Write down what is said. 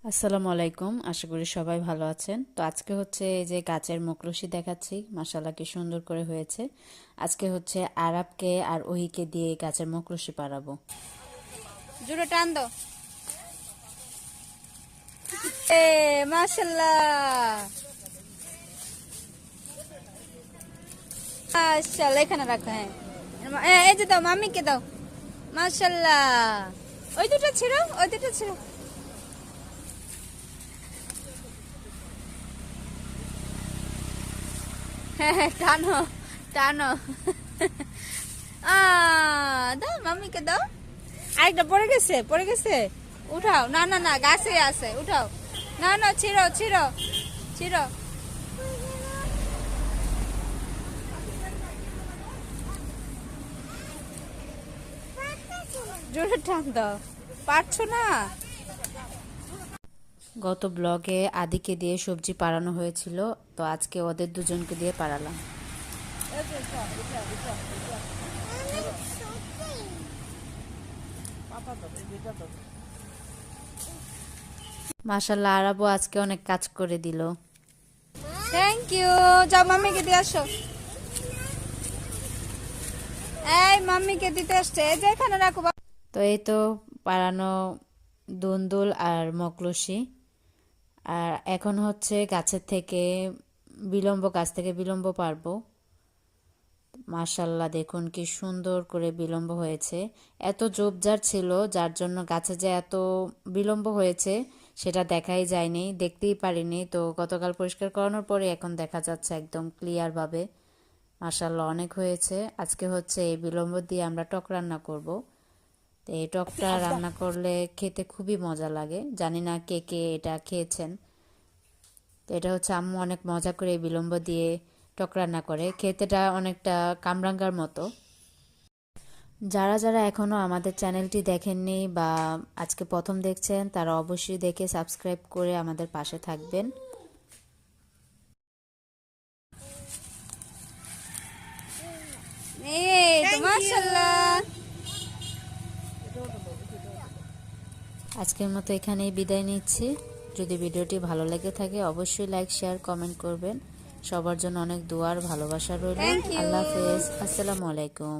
আসসালামু আলাইকুম, আশা করি সবাই ভালো আছেন। তো আজকে হচ্ছে এই যে গাছের মুখরশি দেখাচ্ছি, মাশাআল্লাহ কি সুন্দর করে হয়েছে। আজকে হচ্ছে আরাবকে আর ওহিকে দিয়ে গাছের মুখরশি পারাবো। জোরে টান দাও। এ মাশাআল্লাহ, মাশাআল্লাহ, এখানে রাখো। হ্যাঁ, এই যে দাও, মাম্মিকে দাও। মাশাআল্লাহ, ওই দুটো ছিল, ওই দুটো ছিল। হ্যাঁ হ্যাঁ, টানো টানো। দাও, মাম্মিকে দাও। আরেকটা পড়ে গেছে, পড়ে গেছে। উঠাও। না না না, গাছে আছে, উঠাও। না না, ছিড়ো ছিড়ো ছিড়ো। জোরে টান দাও, পারছো না। গত ব্লগে আদিকে দিয়ে সবজি পাড়ানো হয়েছিল, তো আজকে ওদের দুজনকে দিয়ে পাড়ালাম। মাশাআল্লাহ, আরাবও আজকে অনেক কাজ করে দিল। Thank you. যাও, মাম্মিকে দিয়ে আসো। এই মাম্মিকে দিতে আসছে, এই যে এখানে রাখো। তো এই তো পাড়ানো দুন্দুল আর মকলসি। আর এখন হচ্ছে গাছের থেকে গাছ থেকে বিলম্ব পারবো। মাশাল্লাহ, দেখুন কি সুন্দর করে বিলম্ব হয়েছে। এত ঝোপঝাড় ছিল, যার জন্য গাছে যে এত বিলম্ব হয়েছে সেটা দেখাই যায়নি, দেখতেই পারিনি। তো গতকাল পরিষ্কার করানোর পরে এখন দেখা যাচ্ছে একদম ক্লিয়ার ভাবে। মাশাল্লাহ, অনেক হয়েছে। আজকে হচ্ছে এই বিলম্ব দিয়ে আমরা টক রান্না করব। তো এই টকটা রান্না করলে খেতে খুবই মজা লাগে। জানি না কে কে এটা খেয়েছেন। তো এটা হচ্ছে আম্মু অনেক মজা করে এই বিলম্ব দিয়ে টক রান্না করে, খেতেটা অনেকটা কামরাঙ্গার মতো। যারা যারা এখনও আমাদের চ্যানেলটি দেখেননি বা আজকে প্রথম দেখছেন, তারা অবশ্যই দেখে সাবস্ক্রাইব করে আমাদের পাশে থাকবেন। এই তো মাশাআল্লাহ। আজকের মতো এখানেই বিদায় নিচ্ছি। যদি ভিডিওটি ভালো লেগে থাকে অবশ্যই লাইক, শেয়ার, কমেন্ট করবেন। সবার জন্য অনেক দোয়ার ভালোবাসা রইল। Thank you. আল্লাহ হাফেজ, আসসালামু আলাইকুম।